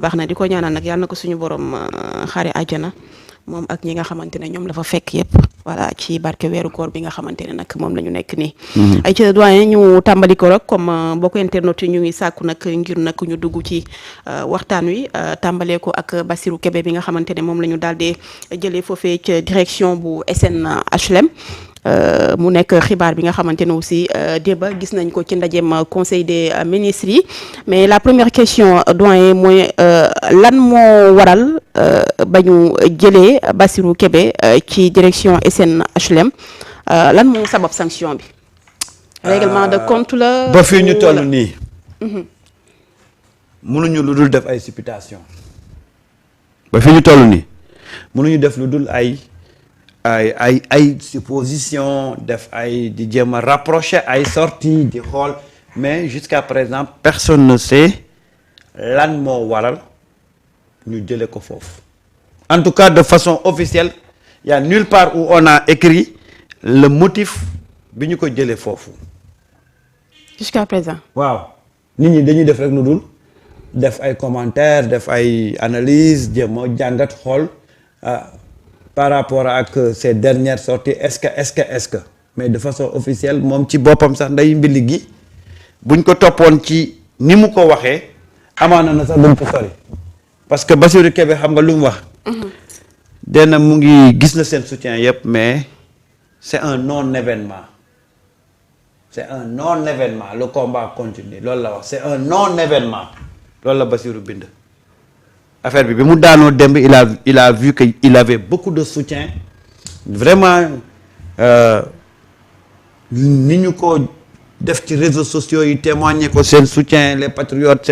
baax na di ko ñaanal nag yàlla na ko suñu borom xaare àjjana moom ak ñi nga xamante ne ñoom la fa fekk yëpp voilà ci barke weeru koor bi nga xamante ne nag moom la ñu nekk nii. ay ci doyen ñu tàmbali ko rek comme mbokku internet yi ñu ngi sàkku nag ngir nag ñu dugg ci waxtaan wi tàmbalee ko ak Bassirou Kébé bi nga xamante ne moom la ñu daal di jëlee foofee ca direction bu SNHLM. mu nekk xibaar bi nga xamante ne aussi démb gis nañ ko ci ndajeem conseil des ministres yi mais la première question doyen mooy lan moo waral ba ñu jëlee Bassirou Kébé ci direction SNHLM lan moo sabab sanction bi. règlement de compte la. ba fii ñu toll nii. mënuñu lu dul def ay supputation. ba fii ñu toll nii mënuñu def lu dul ay supposition def ay di jéem a rapprocher ay sorties di xool mais jusqu'à présent personne ne sait lan moo waral ñu jële ko foofu en tout cas de façon officielle il y a nulle part où on a écrit le motif bi ñu ko jëlee foofu jusqu'à présent waaw nit ñi dañuy def rek lu dul def ay commentaires def ay analyses jéem a jàngat xool par rapport ak ces dernières sorties est-ce que mais de façon officielle moom ci boppam sax nday mbili gi buñ ko toppoon ci ni mu ko waxee amaana na sax duñ ko sori parce que Bassirou Kébé xam nga lu mu wax dena mu ngi gis na seen soutien yëpp mais c'est un non-événement le combat continue loolu la wax c'est un non-événement loolu la Bassirou bind affaire bi mu daanoo demb il a vu que il avait beaucoup de soutien vraiment ni ñu ko def ci réseaux sociaux yi témoigner ko seen soutien les patriotes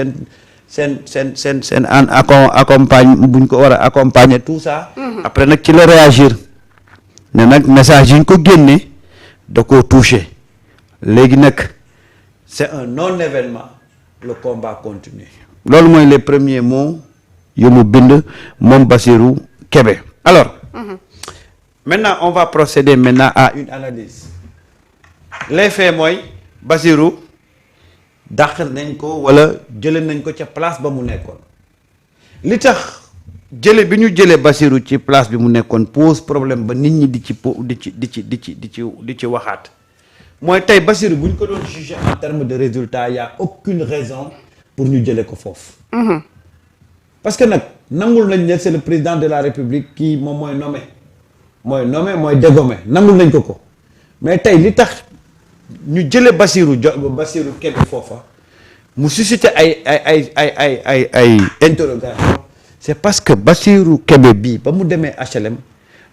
seen accompagne buñ ko war a accompagner tout ça après nag ci la réagir ne nag message yi ñu ko génne da koo touché léegi nag c'est un non-événement le combat continue loolu mooy les premiers mots yu mu bind moom Bassirou Kébé alors maintenant on va procéder maintenant à une analyse les faits mooy Bassirou dàq nañ ko wala jële nañ ko ca place ba mu nekkoon li tax jële bi ñu jëlee Bassirou ci place bi mu nekkoon pose problème ba nit ñi di ci waxaat mooy tey Bassirou bu ñu ko doon juger en termes de résultat y a aucune raison pour ñu jële ko foofu parce que nag nangul nañ ne c'est le président de la République kii moom mooy nommé mooy dégommé nangul nañ ko mais tey li tax ñu jële Bassirou Kébé foofa mu suscité ay interrogation c'est parce que Bassirou Kébé bii ba mu demee HLM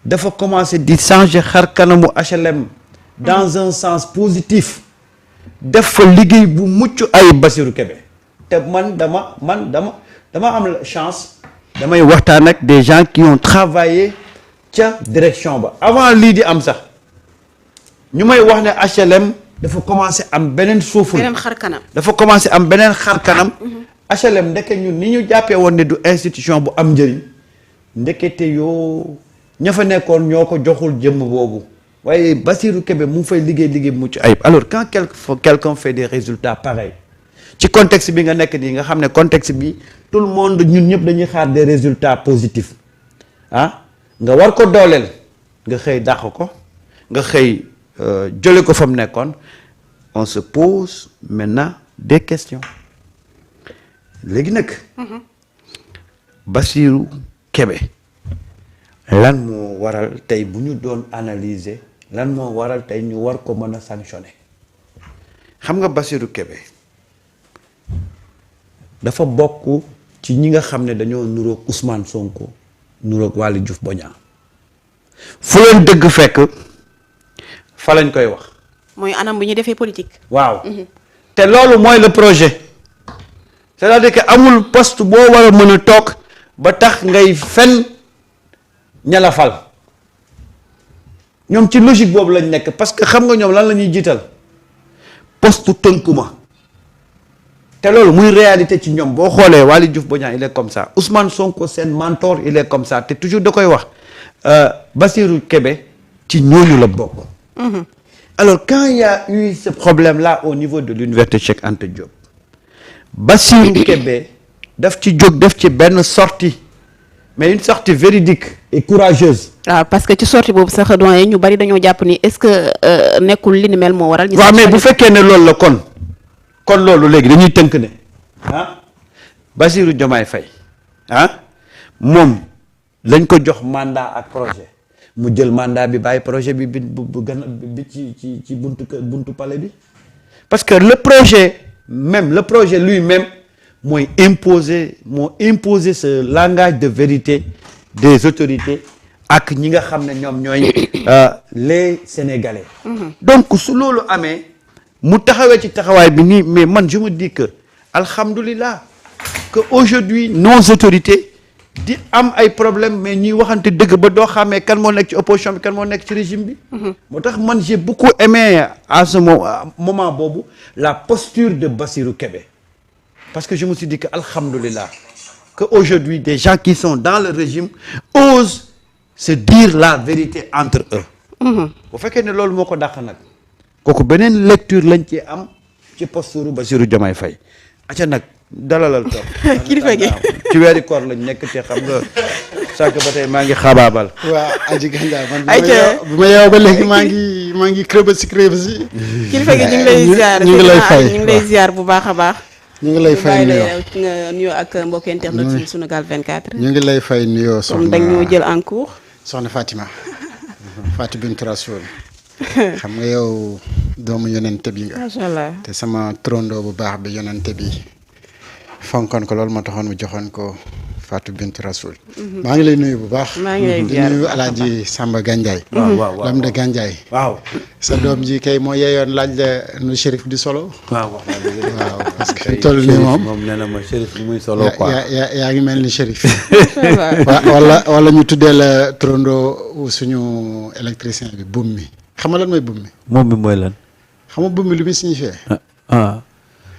dafa commencé di changer xar kanamu HLM dans un sens positif def fa liggéey bu mucc ay Bassirou Kébé te man dama am chance damay waxtaan ak des gens qui ont travaillé ca direction ba avant lii di am sax ñu may wax ne HLM dafa commencé am beneen suuful dafa commencé am beneen xar kanam HLM ndeke ñun ni ñu jàppee woon ne du institution bu am njëriñ ndekete yoo ña fa nekkoon ñoo ko joxul jëmm boobu waaye Bassirou Kébé mu fay liggéey mucc ayib alors quand quelqu'un fait des résultats pareils ci contexte bi nga nekk nii nga xam ne contexte bi tout le monde ñun ñëpp dañuy xaar des résultats positifs nga war ko dooleel nga xëy dàq ko nga xëy jële ko fa mu nekkoon on se pose maintenant des questions léegi nag Bassirou Kébé lan moo waral tey bu ñu doon analyser lan moo waral tey ñu war ko mën a sanctionner xam nga Bassirou Kébé dafa bokk ci ñi nga xam ne dañoo nuroog Ousmane Sonko nuroog Waly Diouf Bodiang fu leen dëgg fekk fa lañ koy wax. mooy anam bu ñu defee politique. waaw te loolu mooy le projet c'est-à-dire que amul poste boo war a mën a toog ba tax ngay fen ña la fal ñoom ci logique boobu lañ nekk parce que xam nga ñoom lan la ñuy jiital poste tënkuma te loolu muy réalité ci ñoom boo xoolee Waly Diouf Bodiang il est comme ça Ousmane Sonko seen mentor il est comme ça te toujours da koy wax Bassirou Kébé ci ñooñu la bokk. Alors quand il y a eu ce problème là au niveau de l'université Cheikh Anta Diop Bassirou Kébé daf ci jóg def ci benn sortie mais une sortie véridique et courageuse. waaw parce que ci sortie boobu sax doyen ñu bari dañoo jàpp ni est-ce que nekkul li ni mel moo waral. waaw mais bu fekkee ne loolu la kon loolu léegi dañuy tënk ne Bassirou Diomaye Faye moom lañ ko jox mandat ak projet mu jël mandat bi bàyyi projet bi bi ci buntu palais bi parce que le projet lui-même moo imposer ce langage de vérité des autorités ak ñi nga xam ne ñoom ñooy les Sénégalais. Donc su loolu amee mu taxawee ci taxawaay bi nii mais man je me dis que alhamdulillah que aujourd'hui nos autorités di am ay problèmes mais ñuy waxante dëgg ba doo xamee kan moo nekk ci opposition bi kan moo nekk ci régime bi. moo tax man j'ai beaucoup aimé à ce moment boobu la posture de Bassirou Kébé parce que je me suis dit que alhamdulillah que aujourd'hui des gens qui sont dans le régime osent se dire la vérité entre eux. bu fekkee ne loolu moo ko dàq nag kooku beneen lecture lañ ci am ci posture Bassirou Diomaye Faye aca nag dalalal toog kilifa gi ci weeri koor lañ nekk te xam nga sànq ba tey maa ngi xabaabal. waaw Adji Gandiaye man bu ma yeewoo ba léegi maa ngi crevesi kilifa gi ñu ngi lay ziar ñu ngi lay fay ñu ngi lay ziar bu baax a baax. ñu ngi lay fay nuyoo nga nuyoo ak mbokk internet ci Sunugal 24. ñu ngi lay fay nuyoo comme dañ ñoo jël en cours. soxna Fatima Fatou Bintou Rasoul xam nga yow doomu yonente bi nga. macha allah te sama trondo bu baax bi yonente bi fonkoon ko loolu moo taxoon mu joxoon ko Fatou Bintou Rasoul. maa ngi lay nuyu bu baax. maa ngi lay di nuyu El Hadj Samba Gandiaye. waaw Lam de Gandiaye. waaw. sa doom ji kay moo yeyoon laaj la nu Chérif di solo. waaw parce que fi toll nii moom nee na ma Chérif muy solo quoi. yaa ngi mel ni Chérif. wala ñu tuddee la trondo suñu électricien bi buum mi xam nga lan mooy buum mi. moom bi mooy lan. xam nga buum mi lu muy signifié.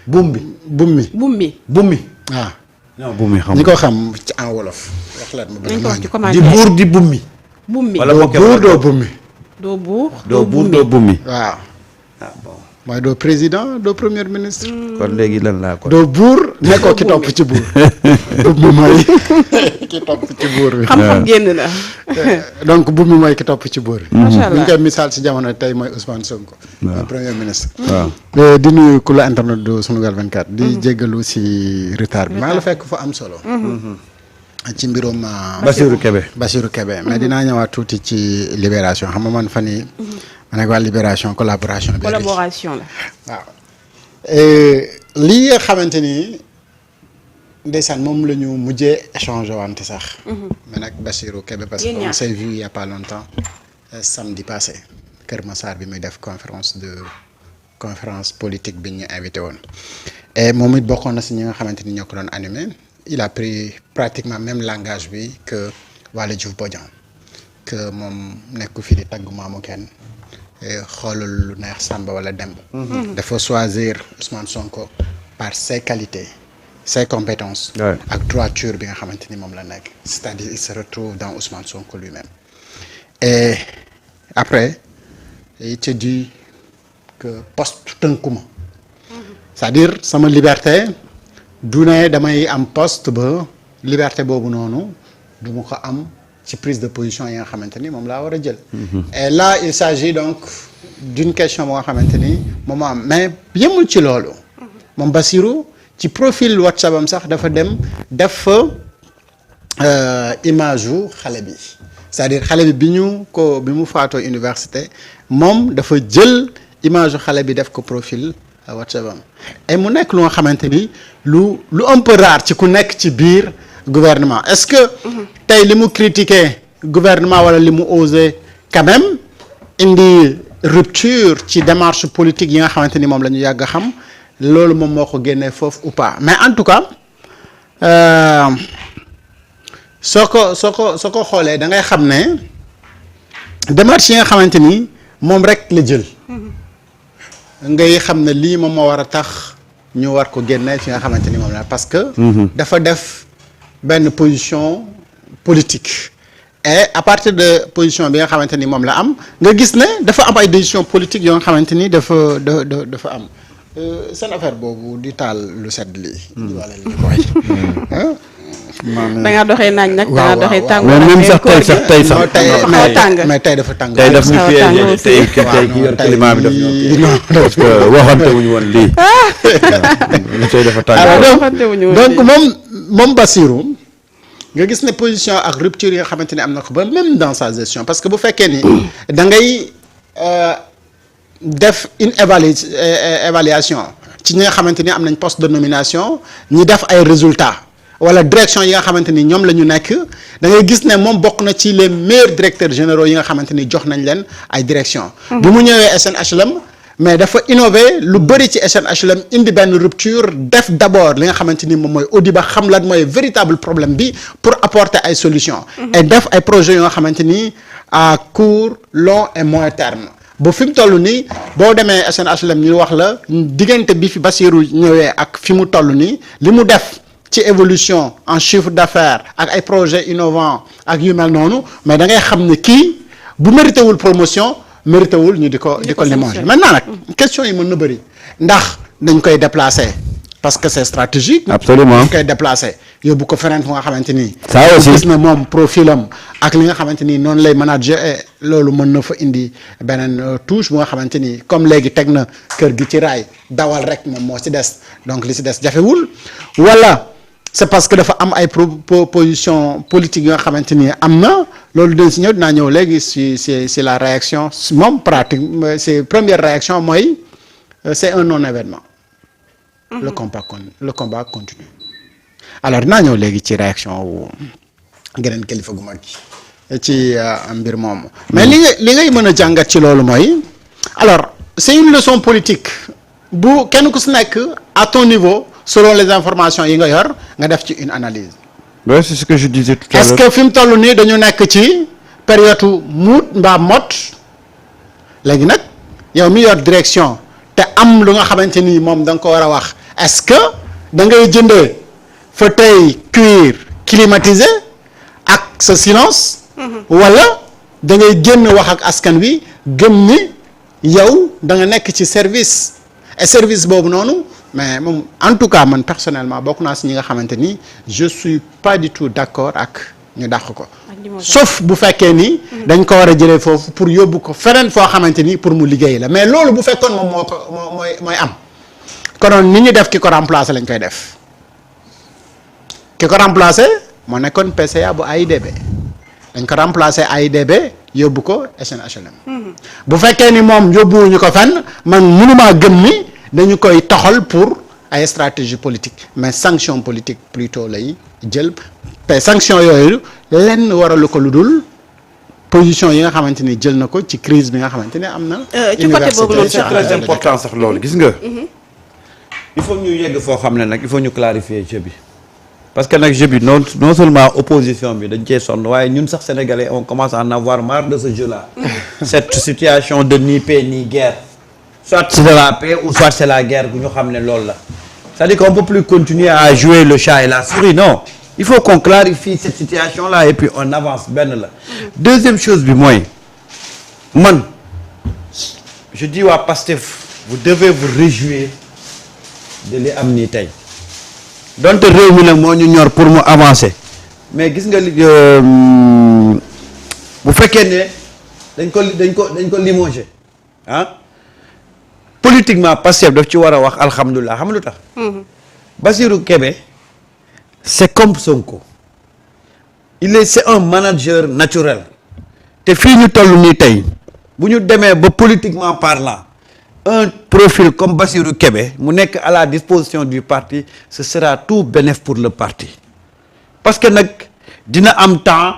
buum bi. buum mi. waaw. non buum mi xam ñi ko xam ci en wolof. wax leen ma nañ ko wax ci di commentaire buur di buum mi. buum mi wala doo buur doo buum mi. doo buur doo buur doo buum mi. waaw. ah bon. mooy doo président doo premier ministre. kon léegi lan laa ko. doo buur nekkoo ki topp ci buur. buum mi mooy ki topp ci buur bi. xam-xam génn na. donc buum mi mooy ki topp ci buur bi. macha bu ñu allah koy misaal si jamono tey mooy Ousmane Sonko. mooy premier ministre. waaw. di nuyu ku la internet du Sunugal 24. di jéggalu si retard bi maa ngi la fekk fa am solo. ci mbirum. Bassirou Kébé. Bassirou Kébé mais dinaa ñëwaat tuuti ci libération xam nga man fan yii. ma nekk waa libération collaboration. collaboration la. waaw lii nga xamante ni ndeysaan moom la ñu mujjee échanger wante sax. mais nag Bassirou Kébé parce que on s'est vu il y a pas longtemps samedi passé Kër Massar bi muy def conférence politique bi ñu invité woon. et moom it bokkoon na si ñi nga xamante ni ñoo ko doon animé il a pris pratiquement même langage bi que Waly Diouf Bodian que moom nekku fi di tagg maamu kenn. xoolul lu neex Samba wala Demba. dafa choisir Ousmane Sonko par ses qualités ses compétences. ak droiture bi nga xamante ni moom la nekk. c'est-à-dire il se retrouve dans Ousmane Sonko lui-même. et après il te dit que poste tënkuma. c'est-à-dire sama liberté du ne damay am poste ba liberté boobu noonu du ma ko am. ci prise de position yi nga xamante ni moom laa war a jël. et là il s'agit donc d'une question boo nga xamante ni moom am mais yemul ci loolu. moom Bassirou ci profil WhatsApp am sax dafa dem def fa image yu xale bi c'est-à-dire xale bi bi mu faatoo université moom dafa jël image yu xale bi def ko profil WhatsApp am et mu nekk lu nga xamante ni lu un peu rare ci ku nekk ci biir. gouvernement est-ce que tey li mu critiquer gouvernement wala li mu osé quand même indi rupture ci démarche politique yi nga xamante ni moom la ñu yàgg a xam loolu moom moo ko génnee foofu ou pas mais en tout cas soo ko xoolee da ngay xam ne démarche yi nga xamante ni moom rek la jël ngay xam ne lii moom moo war a tax ñu war ko génnee fi nga xamante ni moom la parce que dafa def benn position politique et à partir de position bi nga xamante ni moom la am nga gis ne dafa am ay décision politique yoo nga xamante ni dafa am seen affaire boobu di taal lu sedd lii. wala li ko wax. da ngaa doxee naaj nag. da ngaa doxee tàng. mais même sax tey sax mais tey dafa tàng. tey daf ñu piégé tey ki yor climat bi daf ñoo parce que waxante wuñu woon lii. tey dafa tàng. donc moom Bassirou nga gis ne position ak rupture yi nga xamante ne am na ko ba même dans sa gestion parce que bu fekkee ni da ngay def une évaluation ci ñi nga xamante ni am nañ poste de nomination ñi def ay résultats wala direction yi nga xamante ni ñoom la ñu nekk da ngay gis ne moom bokk na ci les meilleurs directeurs généraux yi nga xamante ni jox nañ leen ay direction bi mu ñëwee SNHLM mais dafa innover lu bëri ci SNHLM indi benn rupture def d'abord li nga xamante ni moom mooy audit ba xam lan mooy véritable problème bi pour apporter ay solutions. et def ay projets yoo nga xamante ni à court long et moyen terme ba fi mu toll nii boo demee SNHLM ñu wax la diggante bi fi Bassirou ñëwee ak fi mu toll nii li mu def ci évolution en chiffre d'affaires ak ay projets innovants ak yu mel noonu mais da ngay xam ne kii bu mérité wul promotion. mérité wul ñu di ko limoger maintenant nag question yi mën na bëri ndax dañ koy déplacer parce que c'est stratégique. absolument dañ koy déplacer yóbbu ko feneen fu nga xamante ni. ça aussi gis na moom profilam ak li nga xamante ni noonu lay manager loolu mën na fa indi beneen touche bu nga xamante ni comme léegi teg na kër gi ci raay dawal rek moom moo ci des donc li ci des jafewul wala. c'est parce que dafa am ay proposition politique yoo xamante ni am na loolu dañ si ñëw dinaa ñëw léegi si la réaction moom pratique c'est première réaction mooy c'est un non-événement. le combat continue. alors dinaa ñëw léegi ci réaction wu geneen kilifa gu mag ci mbir moomu. mais li ngay mën a jàngat ci loolu mooy alors c'est une leçon politique bu kenn ku si nekk à ton niveau. selon les informations yi nga yor nga def ci une analyse. oui c'est ce que je disais tout à l'heure. est-ce que fi mu toll nii dañu nekk ci période muut mbaa mot léegi nag yow mi yor direction te am lu nga xamante ni moom da nga ko war a wax est-ce que da ngay jëndee fauteuil cuir climatisé ak sa silence. wala da ngay génn wax ak askan wi gëm ni yow da nga nekk ci service et service boobu noonu. mais moom en tout cas man personnellement bokk naa si ñi nga xamante ni je suis pas du tout d'accord ak ñu dàq ko sauf bu fekkee ni dañ ko war a jëlee foofu pour yóbbu ko feneen foo xamante ni pour mu liggéey la mais loolu bu fekkoon moom mooy am konoon ni ñu def ki ko remplacer lañ koy def ki ko remplacer moo nekkoon PCA bu AIBD dañ ko remplacer AIBD yóbbu ko SNHLM bu fekkee ni moom yóbbuwuñu ko fenn man mënumaa gëm ni dañu koy toxal pour ay stratégie politique mais sanction politique plutôt lay jël te sanction yooyu lenn waralu ko lu dul position yi nga xamante ni jël na ko ci crise bi nga xamante ni am na. ci côté boobu noonu c'est très important sax loolu gis nga. il faut ñu yegg foo xam ne nag il faut ñu clarifier jeu bi parce que nag jeu bi non seulement opposition bi dañ cee sonn waaye ñun sax sénégalais on commence à en avoir marre de ce jeu là. cette situation de ni paix ni guerre. soit c'est la paix ou soit c'est la guerre bu ñu xam ne loolu la c'est-à-dire qu'on peut plus continuer à jouer le chat et la souris non il faut qu'on clarifie cette situation là et puis on avance benn la deuxième chose bi mooy man je dis waa Pastef vous devez vous réjouir de li am nii tey donte réew mi nag moo ñu ñor pour mu avancer mais gis nga bu fekkee ne dañ ko limogé ah politiquement Pastef daf ci war a wax alhamdulilah xam lu tax. Bassirou Kébé c'est comme Sonko c'est un manager naturel te fii ñu toll nii tey bu ñu demee ba politiquement parlant un profil comme Bassirou Kébé mu nekk à la disposition du parti ce sera tout bénéf pour le parti parce que nag dina am temps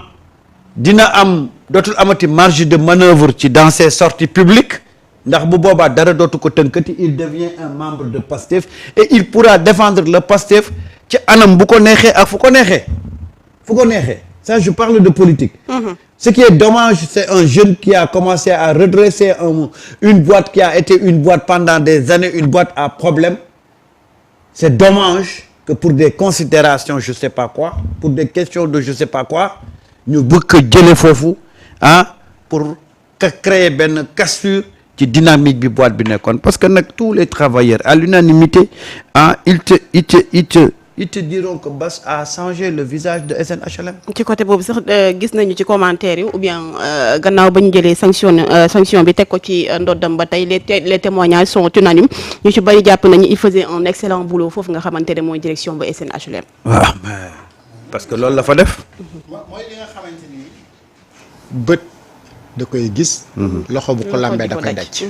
dina am dootul amati marge de manœuvre ci dans ses sorties publiques ndax bu boobaa dara dootu ko tënkati il devient un membre de Pastef et il pourra défendre le Pastef ci anam bu ko neexee ak fu ko neexee ça je parle de politique. Ce qui est dommage c'est un jeune qui a commencé à redresser une boîte qui a été une boîte pendant des années une boîte à problème c'est dommage que pour des considérations je sais pas quoi pour des questions de je sais pas quoi ñu bëgg ko jële foofu pour créer benn cassure ci dynamique bi boîte bi nekkoon parce que nag tous les travailleurs à l'unanimité ils te diront que Bass a changé le visage de SNHLM. ci côté boobu sax gis nañu ci commentaire yi ou bien gannaaw ba ñu jëlee sanction bi teg ko ci ndoddam ba tey les témoignages sont unanimes ñu ci bari jàpp nañu il faisait un excellent boulot foofu nga xamante ne mooy direction ba SNHLM. waaw parce que loolu la fa def. mooy li nga xamante ni bët da koy gis. loxo bu ko lambee da koy daj.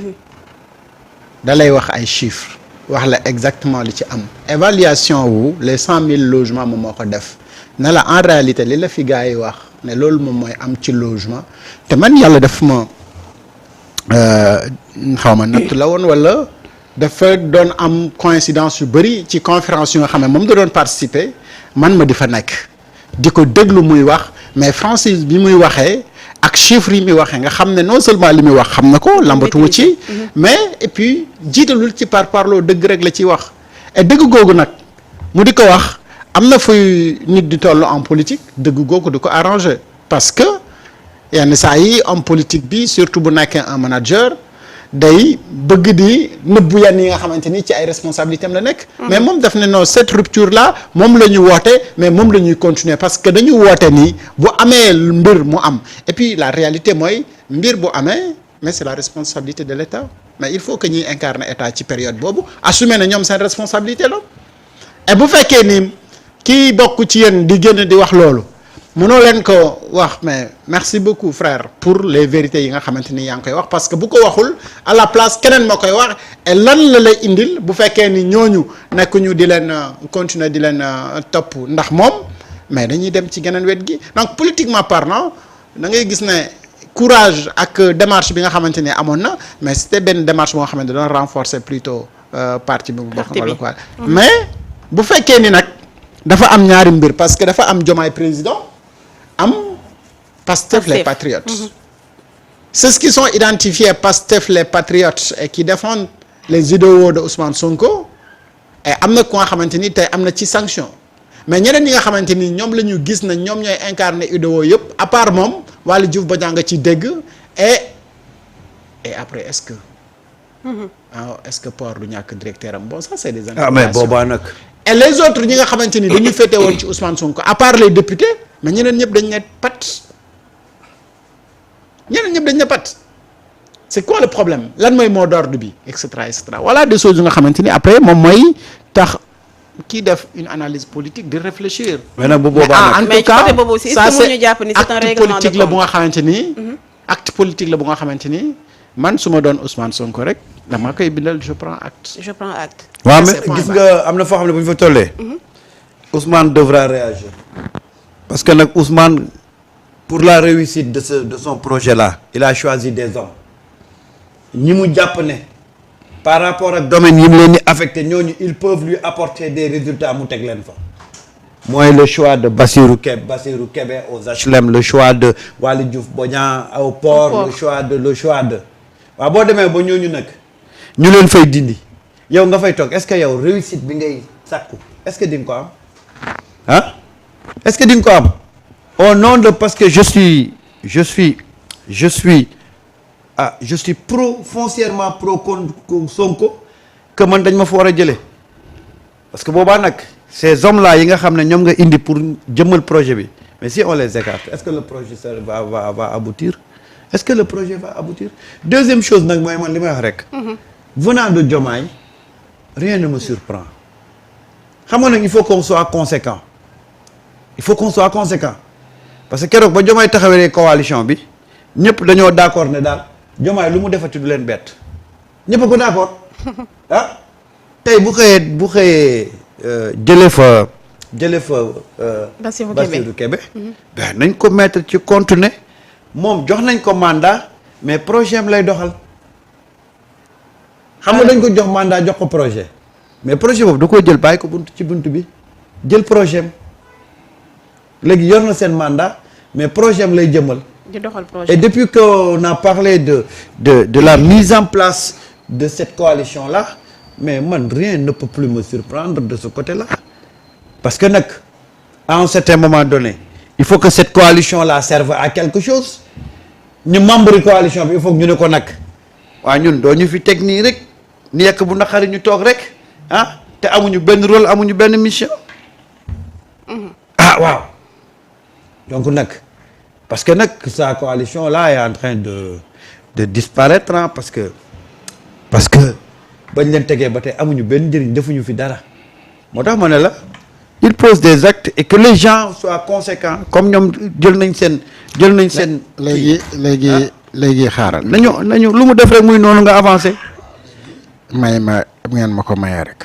da lay wax ay chiffres. wax la exactement li ci am évaluation wu les 100 000 logements moom moo ko def ne la en réalité li la fi gars yi wax ne loolu moom mooy am ci logement te man yàlla daf ma xaw ma natt la woon wala dafa doon am coïncidence yu bëri ci conférence yu nga xam ne moom da doon participer man ma di fa nekk di ko déglu muy wax mais Francis bi muy waxee ak chiffres yi muy waxee nga xam ne non seulement li muy wax xam na ko lambatuwu ci mais et puis jiitalul ci parloo dëgg rek la ciy wax et dëgg googu nag mu di ko wax am na fuy nit di toll en politique dëgg googu di ko arranger parce que yenn saa yi homme politique bi surtout bu nekkee un manager day bëgg di nëbbu yenn yi nga xamante ni ci ay responsabilités am la nekk. mais moom daf ne non cette rupture là moom la ñu woote mais moom la ñuy continuer parce que dañu woote nii bu amee mbir mu am et puis la réalité mooy mbir bu amee mais c'est la responsabilité de l'État mais il faut que ñuy incarner État ci période boobu assumer na ñoom seen responsabilité la et bu fekkee ni kii bokk ci yéen di génn di wax loolu. mënoo leen ko wax mais merci beaucoup frère pour les vérités yi nga xamante ni yaa ngi koy wax parce que bu ko waxul à la place keneen moo koy wax et lan la lay indil bu fekkee ni ñooñu nekkuñu di leen continuer di leen topp ndax moom mais dañuy dem ci geneen wet gi donc politiquement parlant da ngay gis ne courage ak démarche bi nga xamante ni amoon na mais c'était benn démarche boo nga xamante ne doon renforcer plutôt parti bi bu bokk wala quoi mais bu fekkee ni nag dafa am ñaari mbir parce que dafa am Diomaye président am Pastef les patriotes c'est ce qui sont identifiés Pastef les patriotes et qui défendent les idéaux de Ousmane Sonko et am na ku nga xamante ni tey am na ci sanction mais ñeneen ñi nga xamante ni ñoom la ñu gis na ñoom ñooy incarner idéaux yëpp à part moom Waly Diouf Bodiang nga ci dégg et après est-ce que port du ñàkk directeur am bon ça c'est des ah mais boobaa nag et les autres ñi nga xamante ni dañu féete woon ci Ousmane Sonko à part les députés mais ñeneen ñëpp dañ ne pat c'est quoi le problème lan mooy mot d'ordre bi et cetera voilà des choses yu nga xamante ni après moom mooy tax kii def une analyse politique de réfléchir. mais nag bu boobaa nag en tout cas ça c'est acte politique la bu nga xamante ni. acte politique la bu nga xamante ni man su ma doon Ousmane Sonko rek dama koy bindal je prends acte. waaw mais gis nga am na foo xam ne bu ñu fa tollee. Ousmane devra réagir. parce que nag Ousmane pour la réussite de son projet là il a choisi des hommes ñi mu jàpp ne par rapport ak domaine yi mu leen di affecté ñooñu ils peuvent lui apporter des résultats mu teg leen fa. mooy le choix de Bassirou Kébé aux HLM le choix de Waly Diouf Bodiang au port le choix de waaw boo demee ba ñooñu nag ñu leen fay dindi yow nga fay toog est-ce que yow réussite bi ngay sàkku est-ce que di nga ko am ah est-ce que di nga ko am au nom de parce que je suis foncièrement pro Sonko que man dañ ma fa war a jëlee parce que boobaa nag ces hommes là yi nga xam ne ñoom nga indi pour jëmmal projet bi mais si on les écarte est-ce que le projet va aboutir est-ce que le projet va aboutir deuxième chose nag mooy man li may wax rek venant de Diomaye rien ne me surprend xam nga nag il faut qu'on soit conséquent parce que keroog ba Diomaye taxawee coalition bi ñëpp dañoo d'accord ne daal Diomaye lu mu defati du leen bett ñëpp a ko d'accord ah tey bu xëyee jëlee fa Bassirou Kébé ben nañ ko mettre ci compte ne moom jox nañ ko mandat mais projet am lay doxal xam nga dañ ko jox mandat jox ko projet mais projet boobu da koy jël bàyyi ko ci buntu bi jël projet am léegi yor na seen mandat mais projet am lay jëmal di doxal projet. Et depuis qu'on a parlé de la mise en place de cette coalition-là, mais man, rien ne peut plus me surprendre de ce côté-là. Parce que nag, à un certain moment donné, il faut que cette coalition-là serve à quelque chose. Ñu membre de coalition bi il faut que ñu ne ko nag waa ñun doo ñu fi teg nii rek ni yekk bu naqari ñu toog rek ah te amuñu benn rôle amuñu benn mission ah waaw donc nag parce que nag sa coalition là est en train de disparaître hein, parce que bañ leen tegee ba tey amuñu benn njëriñ defuñu fi dara moo tax ma ne la il pose des actes et que les gens soient conséquents comme ñoom jël nañ seen léegi xaaral nañu lu mu def rek muy noonu nga avancé may ma ngeen ma ko mayee rek